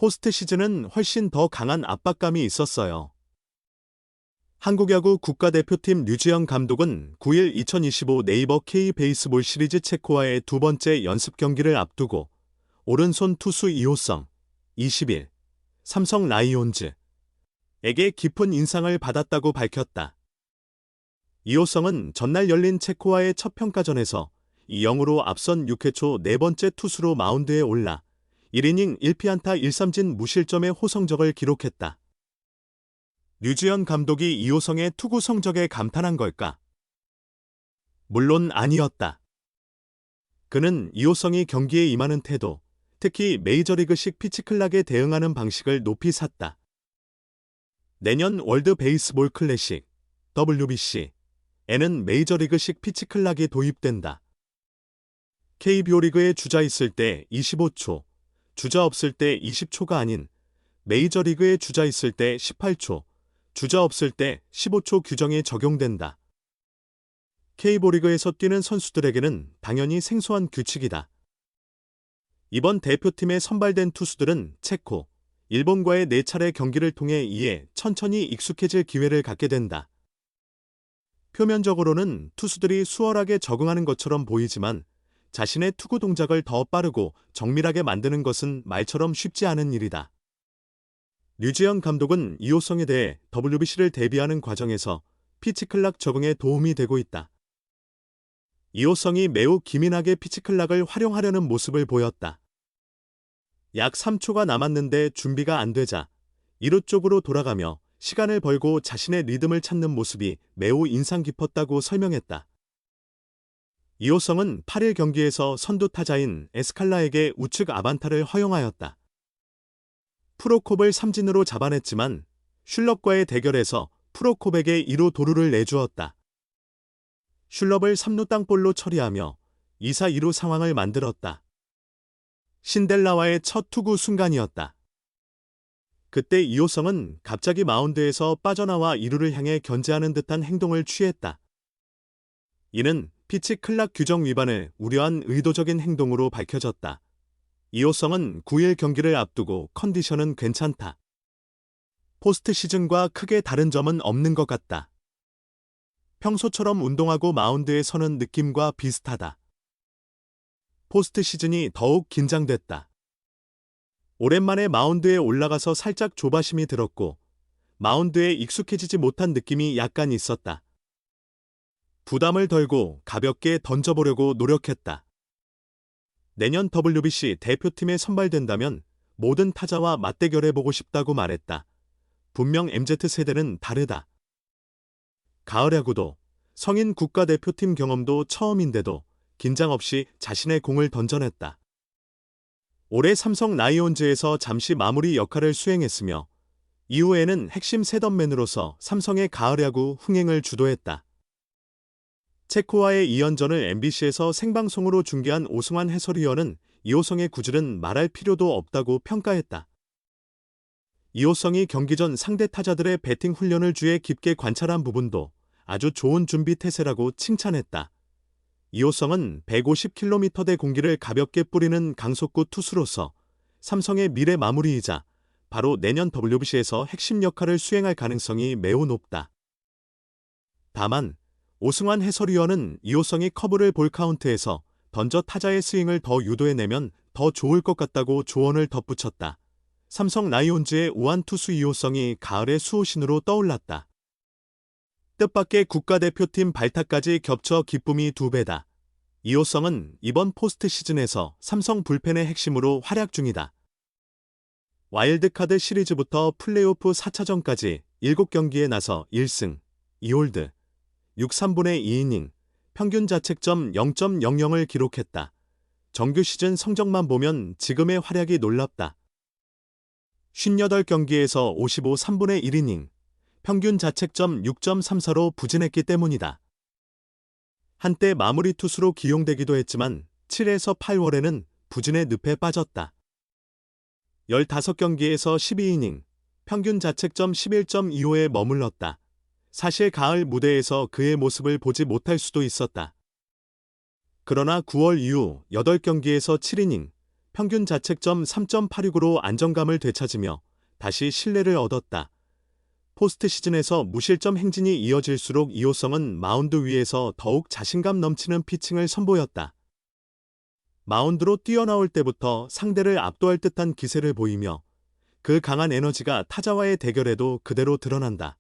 포스트 시즌은 훨씬 더 강한 압박감이 있었어요. 한국야구 국가대표팀 류지영 감독은 9일 2025 네이버 K베이스볼 시리즈 체코와의 두 번째 연습 경기를 앞두고 오른손 투수 이호성, 20일, 삼성 라이온즈에게 깊은 인상을 받았다고 밝혔다. 이호성은 전날 열린 체코와의 첫 평가전에서 2-0으로 앞선 6회 초 네 번째 투수로 마운드에 올라 1이닝 1피안타 1삼진 무실점의 호성적을 기록했다. 류지연 감독이 이호성의 투구 성적에 감탄한 걸까? 물론 아니었다. 그는 이호성이 경기에 임하는 태도, 특히 메이저리그식 피치클락에 대응하는 방식을 높이 샀다. 내년 월드 베이스볼 클래식, WBC에는 메이저리그식 피치클락이 도입된다. KBO 리그에 주자 있을 때 25초, 주자 없을 때 20초가 아닌 메이저리그에 주자 있을 때 18초, 주자 없을 때 15초 규정이 적용된다. KBO 리그에서 뛰는 선수들에게는 당연히 생소한 규칙이다. 이번 대표팀에 선발된 투수들은 체코, 일본과의 4차례 경기를 통해 이에 천천히 익숙해질 기회를 갖게 된다. 표면적으로는 투수들이 수월하게 적응하는 것처럼 보이지만 자신의 투구 동작을 더 빠르고 정밀하게 만드는 것은 말처럼 쉽지 않은 일이다. 류지영 감독은 이호성에 대해 WBC를 대비하는 과정에서 피치클락 적응에 도움이 되고 있다. 이호성이 매우 기민하게 피치클락을 활용하려는 모습을 보였다. 약 3초가 남았는데 준비가 안 되자 2루 쪽으로 돌아가며 시간을 벌고 자신의 리듬을 찾는 모습이 매우 인상 깊었다고 설명했다. 이호성은 8일 경기에서 선두 타자인 에스칼라에게 우측 아반타를 허용하였다. 프로콥을 삼진으로 잡아냈지만 슐럽과의 대결에서 프로콥에게 2루 도루를 내주었다. 슐럽을 3루 땅볼로 처리하며 2사 2루 상황을 만들었다. 신델라와의 첫 투구 순간이었다. 그때 이호성은 갑자기 마운드에서 빠져나와 2루를 향해 견제하는 듯한 행동을 취했다. 이는 피치 클락 규정 위반을 우려한 의도적인 행동으로 밝혀졌다. 이호성은 9일 경기를 앞두고 컨디션은 괜찮다. 포스트 시즌과 크게 다른 점은 없는 것 같다. 평소처럼 운동하고 마운드에 서는 느낌과 비슷하다. 포스트 시즌이 더욱 긴장됐다. 오랜만에 마운드에 올라가서 살짝 조바심이 들었고 마운드에 익숙해지지 못한 느낌이 약간 있었다. 부담을 덜고 가볍게 던져보려고 노력했다. 내년 WBC 대표팀에 선발된다면 모든 타자와 맞대결해보고 싶다고 말했다. 분명 MZ세대는 다르다. 가을 야구도 성인 국가대표팀 경험도 처음인데도 긴장 없이 자신의 공을 던져냈다. 올해 삼성 라이온즈에서 잠시 마무리 역할을 수행했으며 이후에는 핵심 셋업맨으로서 삼성의 가을 야구 흥행을 주도했다. 체코와의 2연전을 MBC에서 생방송으로 중계한 오승환 해설위원은 이호성의 구질은 말할 필요도 없다고 평가했다. 이호성이 경기 전 상대 타자들의 배팅 훈련을 주에 깊게 관찰한 부분도 아주 좋은 준비 태세라고 칭찬했다. 이호성은 150km대 공기를 가볍게 뿌리는 강속구 투수로서 삼성의 미래 마무리이자 바로 내년 WBC에서 핵심 역할을 수행할 가능성이 매우 높다. 다만 오승환 해설위원은 이호성이 커브를 볼 카운트에서 던져 타자의 스윙을 더 유도해내면 더 좋을 것 같다고 조언을 덧붙였다. 삼성 라이온즈의 우완 투수 이호성이 가을의 수호신으로 떠올랐다. 뜻밖의 국가대표팀 발탁까지 겹쳐 기쁨이 2배다. 이호성은 이번 포스트 시즌에서 삼성 불펜의 핵심으로 활약 중이다. 와일드카드 시리즈부터 플레이오프 4차전까지 7경기에 나서 1승, 2홀드, 6-3분의 2이닝, 평균 자책점 0.00을 기록했다. 정규 시즌 성적만 보면 지금의 활약이 놀랍다. 58경기에서 55 3분의 1이닝, 평균 자책점 6.34로 부진했기 때문이다. 한때 마무리 투수로 기용되기도 했지만 7에서 8월에는 부진의 늪에 빠졌다. 15경기에서 12이닝, 평균 자책점 11.25에 머물렀다. 사실 가을 무대에서 그의 모습을 보지 못할 수도 있었다. 그러나 9월 이후 8경기에서 7이닝, 평균 자책점 3.86으로 안정감을 되찾으며 다시 신뢰를 얻었다. 포스트 시즌에서 무실점 행진이 이어질수록 이호성은 마운드 위에서 더욱 자신감 넘치는 피칭을 선보였다. 마운드로 뛰어나올 때부터 상대를 압도할 듯한 기세를 보이며 그 강한 에너지가 타자와의 대결에도 그대로 드러난다.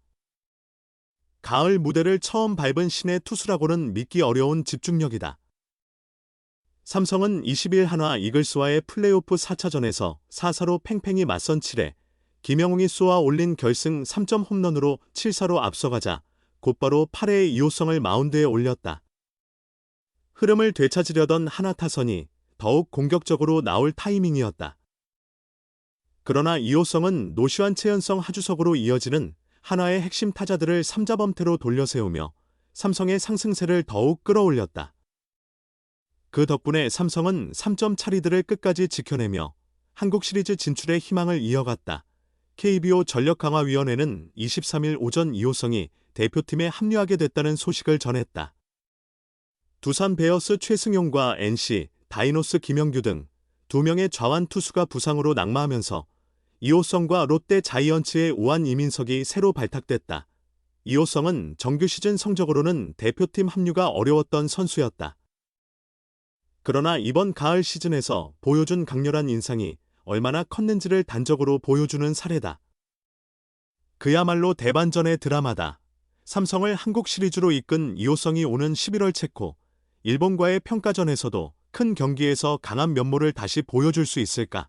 가을 무대를 처음 밟은 신의 투수라고는 믿기 어려운 집중력이다. 삼성은 20일 한화 이글스와의 플레이오프 4차전에서 4사로 팽팽히 맞선 7회 김영웅이 쏘아 올린 결승 3점 홈런으로 7사로 앞서가자 곧바로 8회의 이호성을 마운드에 올렸다. 흐름을 되찾으려던 한화 타선이 더욱 공격적으로 나올 타이밍이었다. 그러나 이호성은 노시환 최연성 하주석으로 이어지는 한화의 핵심 타자들을 3자범퇴로 돌려세우며 삼성의 상승세를 더욱 끌어올렸다. 그 덕분에 삼성은 3점 차리들을 끝까지 지켜내며 한국 시리즈 진출의 희망을 이어갔다. KBO 전력강화위원회는 23일 오전 이호성이 대표팀에 합류하게 됐다는 소식을 전했다. 두산 베어스 최승용과 NC, 다이노스 김영규 등 2명의 좌완 투수가 부상으로 낙마하면서 이호성과 롯데 자이언츠의 우한 이민석이 새로 발탁됐다. 이호성은 정규 시즌 성적으로는 대표팀 합류가 어려웠던 선수였다. 그러나 이번 가을 시즌에서 보여준 강렬한 인상이 얼마나 컸는지를 단적으로 보여주는 사례다. 그야말로 대반전의 드라마다. 삼성을 한국 시리즈로 이끈 이호성이 오는 11월 체코, 일본과의 평가전에서도 큰 경기에서 강한 면모를 다시 보여줄 수 있을까?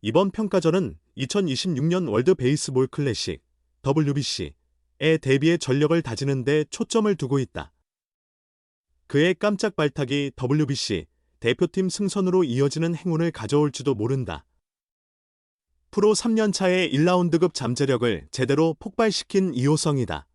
이번 평가전은 2026년 월드 베이스볼 클래식, WBC에 대비해 전력을 다지는 데 초점을 두고 있다. 그의 깜짝 발탁이 WBC 대표팀 승선으로 이어지는 행운을 가져올지도 모른다. 프로 3년차의 1라운드급 잠재력을 제대로 폭발시킨 이호성이다.